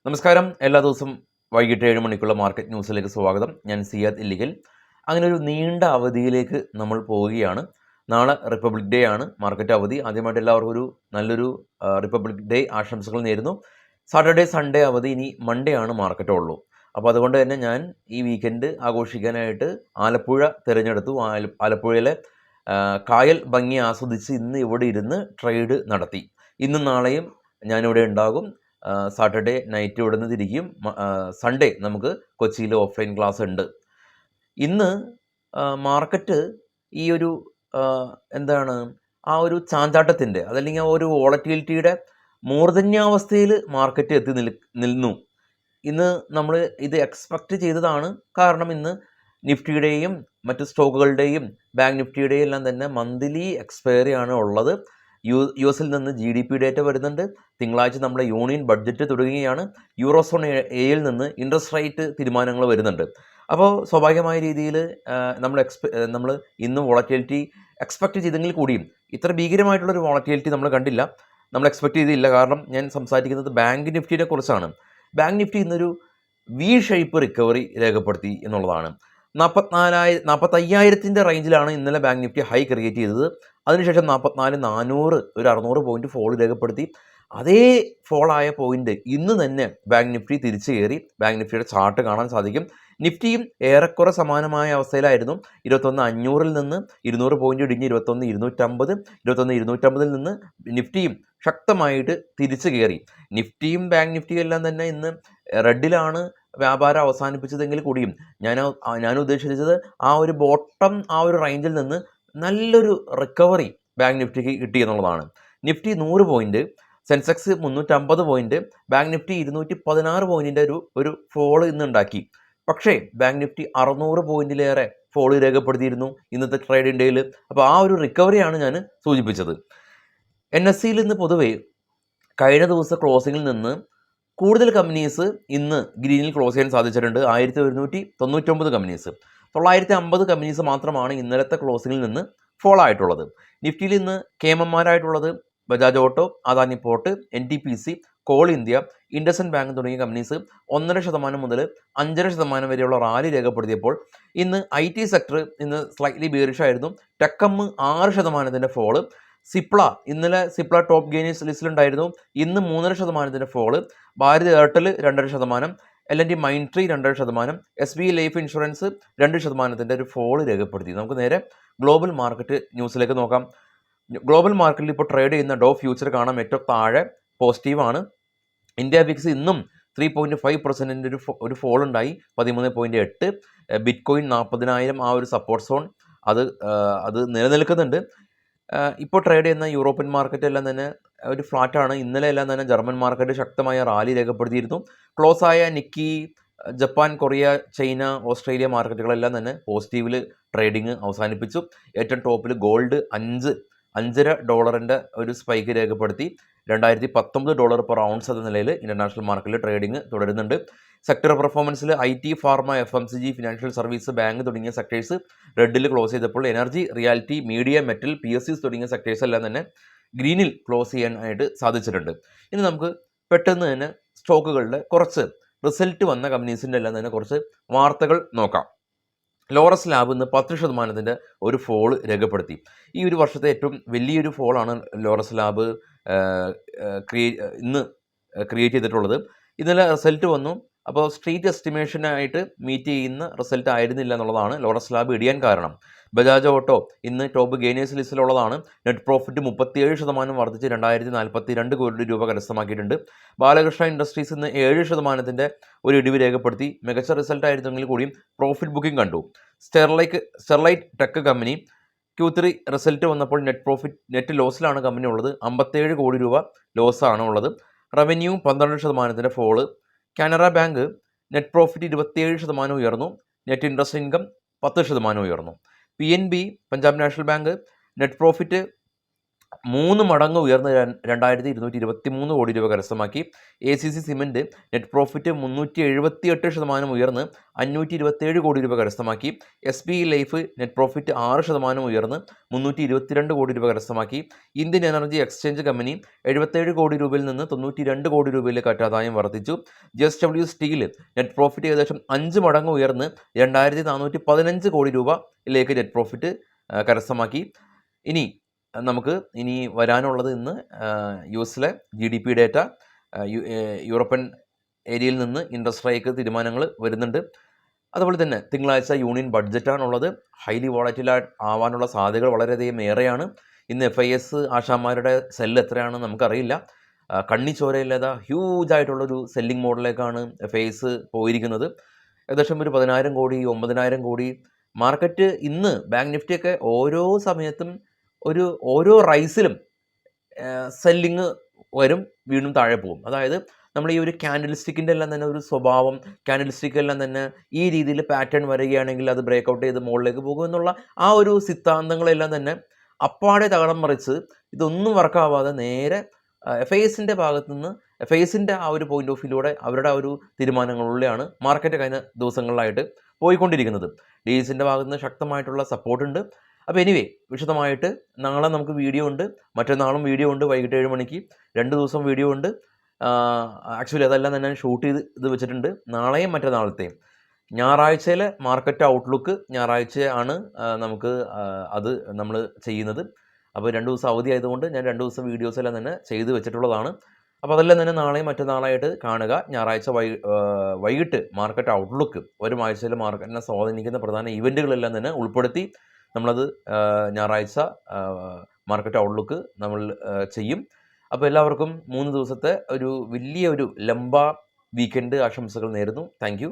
നമസ്കാരം. എല്ലാ ദിവസവും വൈകിട്ട് 7 മണിക്കുള്ള മാർക്കറ്റ് ന്യൂസിലേക്ക് സ്വാഗതം. ഞാൻ സിയാദ് ഇല്ലിക്കൽ. അങ്ങനെ ഒരു നീണ്ട അവധിയിലേക്ക് നമ്മൾ പോവുകയാണ്. നാളെ റിപ്പബ്ലിക് ഡേ ആണ്. മാർക്കറ്റ് അവധി. ആദ്യമായിട്ട് എല്ലാവർക്കും ഒരു നല്ലൊരു റിപ്പബ്ലിക് ഡേ ആശംസകൾ നേരുന്നു. സാറ്റർഡേ, സൺഡേ അവധി. ഇനി മൺഡേ ആണ് മാർക്കറ്റ് ഉള്ളൂ. അപ്പോൾ അതുകൊണ്ട് തന്നെ ഞാൻ ഈ വീക്കെൻഡ് ആഘോഷിക്കാനായിട്ട് ആലപ്പുഴ തിരഞ്ഞെടുത്തു. ആലപ്പുഴയിലെ കായൽ ഭംഗി ആസ്വദിച്ച് ഇന്ന് ഇവിടെ ഇരുന്ന് ട്രേഡ് നടത്തി. ഇന്നും നാളെയും ഞാനിവിടെ ഉണ്ടാകും. സാറ്റർഡേ നൈറ്റ് ഇവിടെ നിന്ന് തിരിക്കും. സൺഡേ നമുക്ക് കൊച്ചിയിൽ ഓഫ്ലൈൻ ക്ലാസ് ഉണ്ട്. ഇന്ന് മാർക്കറ്റ് ഈ ഒരു എന്താണ് ആ ഒരു ചാഞ്ചാട്ടത്തിൻ്റെ അതല്ലെങ്കിൽ ആ ഒരു വോളറ്റിലിറ്റിയുടെ മൂർധന്യാവസ്ഥയിൽ മാർക്കറ്റ് എത്തി നിന്നു. ഇന്ന് നമ്മൾ ഇത് എക്സ്പെക്റ്റ് ചെയ്തതാണ്. കാരണം ഇന്ന് നിഫ്റ്റിയുടെയും മറ്റ് സ്റ്റോക്കുകളുടെയും ബാങ്ക് നിഫ്റ്റിയുടെയും എല്ലാം തന്നെ മന്ത്ലി എക്സ്പയറി ആണ് ഉള്ളത്. യു എസിൽ നിന്ന് GDP ഡേറ്റ വരുന്നുണ്ട്. തിങ്കളാഴ്ച നമ്മുടെ യൂണിയൻ ബഡ്ജറ്റ് തുടങ്ങുകയാണ്. യൂറോസോൺ എയിൽ നിന്ന് ഇൻട്രസ്റ്റ് റേറ്റ് തീരുമാനങ്ങൾ വരുന്നുണ്ട്. അപ്പോൾ സ്വാഭാവികമായ രീതിയിൽ നമ്മൾ ഇന്ന് വോളറ്റിലിറ്റി എക്സ്പെക്റ്റ് ചെയ്തെങ്കിൽ കൂടിയും ഇത്ര ഭീകരമായിട്ടുള്ളൊരു വോളറ്റിലിറ്റി നമ്മൾ കണ്ടില്ല. നമ്മൾ എക്സ്പെക്റ്റ് ചെയ്തില്ല. കാരണം ഞാൻ സംസാരിക്കുന്നത് ബാങ്ക് നിഫ്റ്റിയെ കുറിച്ചാണ്. ബാങ്ക് നിഫ്റ്റി ഇന്നൊരു വി ഷേപ്പ് റിക്കവറി രേഖപ്പെടുത്തി എന്നുള്ളതാണ്. 45,000 റേഞ്ചിലാണ് ഇന്നലെ ബാങ്ക് നിഫ്റ്റി ഹൈ ക്രിയേറ്റ് ചെയ്തത്. അതിനുശേഷം 44,400 ഒരു 600 പോയിന്റ് ഫോൾ രേഖപ്പെടുത്തി. അതേ ഫോളായ പോയിന്റ് ഇന്ന് തന്നെ ബാങ്ക് നിഫ്റ്റി തിരിച്ചു കയറി. ബാങ്ക് നിഫ്റ്റിയുടെ ചാർട്ട് കാണാൻ സാധിക്കും. നിഫ്റ്റിയും ഏറെക്കുറെ സമാനമായ അവസ്ഥയിലായിരുന്നു. 21,500 നിന്ന് 200 പോയിന്റ് ഇടിഞ്ഞ് 21,250, 21,250 നിന്ന് നിഫ്റ്റിയും ശക്തമായിട്ട് തിരിച്ചു കയറി. നിഫ്റ്റിയും ബാങ്ക് നിഫ്റ്റിയും എല്ലാം തന്നെ ഇന്ന് റെഡിലാണ് വ്യാപാരം അവസാനിപ്പിച്ചതെങ്കിൽ കൂടിയും ഞാൻ ഉദ്ദേശിച്ചത് ആ ഒരു ബോട്ടം ആ ഒരു റേഞ്ചിൽ നിന്ന് നല്ലൊരു റിക്കവറി ബാങ്ക് നിഫ്റ്റിക്ക് കിട്ടി എന്നുള്ളതാണ്. Nifty 100 point, Sensex 350 point, bank Nifty 216 പോയിന്റിൻ്റെ ഒരു ഫോള് ഇന്ന് ഉണ്ടാക്കി. പക്ഷേ ബാങ്ക് നിഫ്റ്റി 600 പോയിന്റിലേറെ ഫോള് രേഖപ്പെടുത്തിയിരുന്നു ഇന്നത്തെ ട്രേഡിംഗ് ഡേയിൽ. അപ്പോൾ ആ ഒരു റിക്കവറിയാണ് ഞാൻ സൂചിപ്പിച്ചത്. NSEയിൽ ഇന്ന് പൊതുവെ കഴിഞ്ഞ ദിവസം ക്ലോസിങ്ങിൽ നിന്ന് കൂടുതൽ കമ്പനീസ് ഇന്ന് ഗ്രീനിൽ ക്ലോസ് ചെയ്യാൻ സാധിച്ചിട്ടുണ്ട്. 1199 കമ്പനീസ്. 950 കമ്പനീസ് മാത്രമാണ് ഇന്നലത്തെ ക്ലോസിങ്ങിൽ നിന്ന് ഫോൾ ആയിട്ടുള്ളത്. നിഫ്റ്റിയിൽ ഇന്ന് കേമന്മാരായിട്ടുള്ളത് Bajaj auto, Adani port, NTPC, coal India, IndusInd bank തുടങ്ങിയ കമ്പനീസ് 1.5% മുതൽ 5.5% വരെയുള്ള റാലി രേഖപ്പെടുത്തിയപ്പോൾ ഇന്ന് IT സെക്ടർ ഇന്ന് സ്ലൈറ്റ്ലി ബിയറിഷ് ആയിരുന്നു. ടെക്കം 6% ഫോള്. ഇന്നലെ സിപ്ല ടോപ്പ് ഗെയിനേഴ്സ് ലിസ്റ്റിലുണ്ടായിരുന്നു. ഇന്ന് 3.5% fall. Bharat Airtel 2.5%, L&T Mindtree 2.5%, SBI life insurance 2% ഒരു ഫോള് രേഖപ്പെടുത്തി. നമുക്ക് നേരെ ഗ്ലോബൽ മാർക്കറ്റ് ന്യൂസിലേക്ക് നോക്കാം. ഗ്ലോബൽ മാർക്കറ്റിൽ ഇപ്പോൾ ട്രേഡ് ചെയ്യുന്ന ഡോ ഫ്യൂച്ചർ കാണാം ഏറ്റവും താഴെ പോസിറ്റീവാണ്. ഇന്ത്യ വിക്സ് ഇന്നും 3.5% ഒരു ഫോൾ ഉണ്ടായി, 13.8. ബിറ്റ് കോയിൻ 40,000 ആ ഒരു സപ്പോർട്ട് സോൺ അത് നിലനിൽക്കുന്നുണ്ട്. ഇപ്പോൾ ട്രേഡ് ചെയ്യുന്ന യൂറോപ്യൻ മാർക്കറ്റ് എല്ലാം തന്നെ ഒരു ഫ്ലാറ്റാണ്. ഇന്നലെ എല്ലാം തന്നെ ജർമ്മൻ മാർക്കറ്റ് ശക്തമായ റാലി രേഖപ്പെടുത്തിയിരുന്നു. ക്ലോസ് ആയ Nikkei, Japan, Korea, China, Australia മാർക്കറ്റുകളെല്ലാം തന്നെ പോസിറ്റീവിൽ ട്രേഡിങ് അവസാനിപ്പിച്ചു. ഏറ്റവും ടോപ്പിൽ ഗോൾഡ് $5.5 ഒരു സ്പൈക്ക് രേഖപ്പെടുത്തി. $2,019 പെർ ഔൺസ് എന്ന നിലയിൽ ഇൻ്റർനാഷണൽ മാർക്കറ്റിൽ ട്രേഡിംഗ് തുടരുന്നുണ്ട്. സെക്ടർ പെർഫോമൻസിൽ IT, pharma, FMCG, financial service, bank തുടങ്ങിയ സെക്ടേഴ്സ് റെഡിൽ ക്ലോസ് ചെയ്തപ്പോൾ energy, realty, media, metal, PSCs തുടങ്ങിയ സെക്ടേഴ്സ് എല്ലാം തന്നെ ഗ്രീനിൽ ക്ലോസ് ചെയ്യാനായിട്ട് സാധിച്ചിട്ടുണ്ട്. ഇനി നമുക്ക് പെട്ടെന്ന് തന്നെ സ്റ്റോക്കുകളുടെ കുറച്ച് റിസൾട്ട് വന്ന കമ്പനീസിൻ്റെ എല്ലാം തന്നെ കുറച്ച് വാർത്തകൾ നോക്കാം. ലോറസ് ലാബ് ഇന്ന് 10% ഒരു ഫോൾ രേഖപ്പെടുത്തി. ഈ ഒരു വർഷത്തെ ഏറ്റവും വലിയൊരു ഫോളാണ് ലോറസ് ലാബ് ഇന്ന് ക്രിയേറ്റ് ചെയ്തിട്ടുള്ളത്. ഇന്നലെ റിസൾട്ട് വന്നു. അപ്പോൾ സ്ട്രീറ്റ് എസ്റ്റിമേഷനായിട്ട് മീറ്റ് ചെയ്യുന്ന റിസൾട്ട് ആയിരുന്നില്ല എന്നുള്ളതാണ് ലോറസ് ലാബ് ഇടിയാൻ കാരണം. ബജാജ് ഓട്ടോ ഇന്ന് ടോപ്പ് ഗെയിനേഴ്സ് ലിസ്റ്റിലുള്ളതാണ്. നെറ്റ് പ്രോഫിറ്റ് 37% വർദ്ധിച്ച് 2,042 കോടി രൂപ കരസ്ഥമാക്കിയിട്ടുണ്ട്. ബാലകൃഷ്ണ ഇൻഡസ്ട്രീസ് ഇന്ന് 7% ഒരു ഇടിവ് രേഖപ്പെടുത്തി. മികച്ച റിസൾട്ട് ആയിരുന്നെങ്കിൽ കൂടിയും പ്രോഫിറ്റ് ബുക്കിംഗ് കണ്ടു. Sterlite tech company Q3 result വന്നപ്പോൾ നെറ്റ് ലോസിലാണ് കമ്പനി ഉള്ളത്. 57 കോടി രൂപ ലോസാണ് ഉള്ളത്. Revenue 12% fall. Canara bank net profit 27% ഉയർന്നു. നെറ്റ് ഇൻട്രസ്റ്റ് ഇൻകം 10% ഉയർന്നു. PNB Punjab national bank net profit 3 മടങ്ങ് ഉയർന്ന് 2223 കോടി രൂപ കരസ്ഥമാക്കി. ACC സിമൻറ്റ് നെറ്റ് പ്രോഫിറ്റ് 378% ഉയർന്ന് 527 കോടി രൂപ കരസ്ഥമാക്കി. SBI ലൈഫ് നെറ്റ് പ്രോഫിറ്റ് 6% ഉയർന്ന് 322 കോടി രൂപ കരസ്ഥമാക്കി. ഇന്ത്യൻ എനർജി എക്സ്ചേഞ്ച് കമ്പനി 77 കോടി രൂപയിൽ നിന്ന് 92 കോടി രൂപയിലേക്ക് ആദായം വർദ്ധിച്ചു. JSW സ്റ്റീൽ നെറ്റ് പ്രോഫിറ്റ് ഏകദേശം 5 മടങ്ങ് ഉയർന്ന് 2415 കോടി രൂപയിലേക്ക് നെറ്റ് പ്രോഫിറ്റ് കരസ്ഥമാക്കി. നമുക്ക് വരാനുള്ളത് ഇന്ന് US-ലെ GDP ഡേറ്റ, യൂറോപ്യൻ ഏരിയയിൽ നിന്ന് ഇൻട്രസ്റ്റ് റേറ്റ് തീരുമാനങ്ങൾ വരുന്നുണ്ട്. അതുപോലെ തന്നെ തിങ്കളാഴ്ച യൂണിയൻ ബഡ്ജറ്റാണുള്ളത്. ഹൈലി വോളറ്റൈൽ ആവാനുള്ള സാധ്യതകൾ വളരെയധികം ഏറെയാണ്. ഇന്ന് FIS ആശാന്മാരുടെ സെല്ല് എത്രയാണെന്ന് നമുക്കറിയില്ല. കണ്ണിച്ചോരയില്ലാതെ ഹ്യൂജായിട്ടുള്ളൊരു സെല്ലിംഗ് മോഡലിലേക്കാണ് FIS പോയിരിക്കുന്നത്. ഏകദേശം ഒരു 10,000 കോടി 9,000 കോടി മാർക്കറ്റ് ഇന്ന് ബാങ്ക് നിഫ്റ്റിയൊക്കെ ഓരോ സമയത്തും ഓരോ റൈസിലും സെല്ലിങ് വരും, വീണ്ടും താഴെ പോകും. അതായത് നമ്മൾ ഈ ഒരു ക്യാൻഡിൽ സ്റ്റിക്കിൻ്റെ എല്ലാം തന്നെ ഒരു സ്വഭാവം, ക്യാൻഡിൽ സ്റ്റിക്കെല്ലാം തന്നെ ഈ രീതിയിൽ പാറ്റേൺ വരികയാണെങ്കിൽ അത് ബ്രേക്കൗട്ട് ചെയ്ത് മുകളിലേക്ക് പോകും എന്നുള്ള ആ ഒരു സിദ്ധാന്തങ്ങളെല്ലാം തന്നെ അപ്പാടെ തകടം മറിച്ച് ഇതൊന്നും വർക്കാവാതെ നേരെ FISൻ്റെ ഭാഗത്തു നിന്ന് FISൻ്റെ ആ ഒരു പോയിന്റ് ഓഫ് വ്യൂയിലൂടെ അവരുടെ ആ ഒരു തീരുമാനങ്ങളിലൂടെയാണ് മാർക്കറ്റ് കഴിഞ്ഞ ദിവസങ്ങളിലായിട്ട് പോയിക്കൊണ്ടിരിക്കുന്നത്. DXൻ്റെ ഭാഗത്തു നിന്ന് ശക്തമായിട്ടുള്ള സപ്പോർട്ടുണ്ട്. അപ്പോൾ വിശദമായിട്ട് നാളെ നമുക്ക് വീഡിയോ ഉണ്ട്, മറ്റന്നാളും വീഡിയോ ഉണ്ട്. വൈകിട്ട് 7 മണിക്ക് 2 ദിവസം വീഡിയോ ഉണ്ട്. ആക്ച്വലി അതെല്ലാം തന്നെ ഷൂട്ട് ചെയ്ത് വെച്ചിട്ടുണ്ട്. നാളെയും മറ്റന്നാളത്തെയും ഞായറാഴ്ചയിലെ മാർക്കറ്റ് ഔട്ട്ലുക്ക് ഞായറാഴ്ച ആണ് നമുക്ക് അത് നമ്മൾ ചെയ്യുന്നത്. അപ്പോൾ 2 ദിവസം അവധി ആയതുകൊണ്ട് ഞാൻ 2 ദിവസം വീഡിയോസ് എല്ലാം തന്നെ ചെയ്ത് വെച്ചിട്ടുള്ളതാണ്. അപ്പോൾ അതെല്ലാം തന്നെ നാളെയും മറ്റന്നാളായിട്ട് കാണുക. ഞായറാഴ്ച വൈകിട്ട് മാർക്കറ്റ് ഔട്ട്ലുക്ക് വരും ആഴ്ചയിലെ മാർക്കറ്റിനെ സ്വാധീനിക്കുന്ന പ്രധാന ഇവൻറ്റുകളെല്ലാം തന്നെ ഉൾപ്പെടുത്തി നമ്മളത് ഞായറാഴ്ച മാർക്കറ്റ് ഔട്ട്ലുക്ക് നമ്മൾ ചെയ്യും. അപ്പോൾ എല്ലാവർക്കും 3 ദിവസത്തെ ഒരു വലിയൊരു ലംബ വീക്കെൻഡ് ആശംസകൾ നേരുന്നു. Thank you.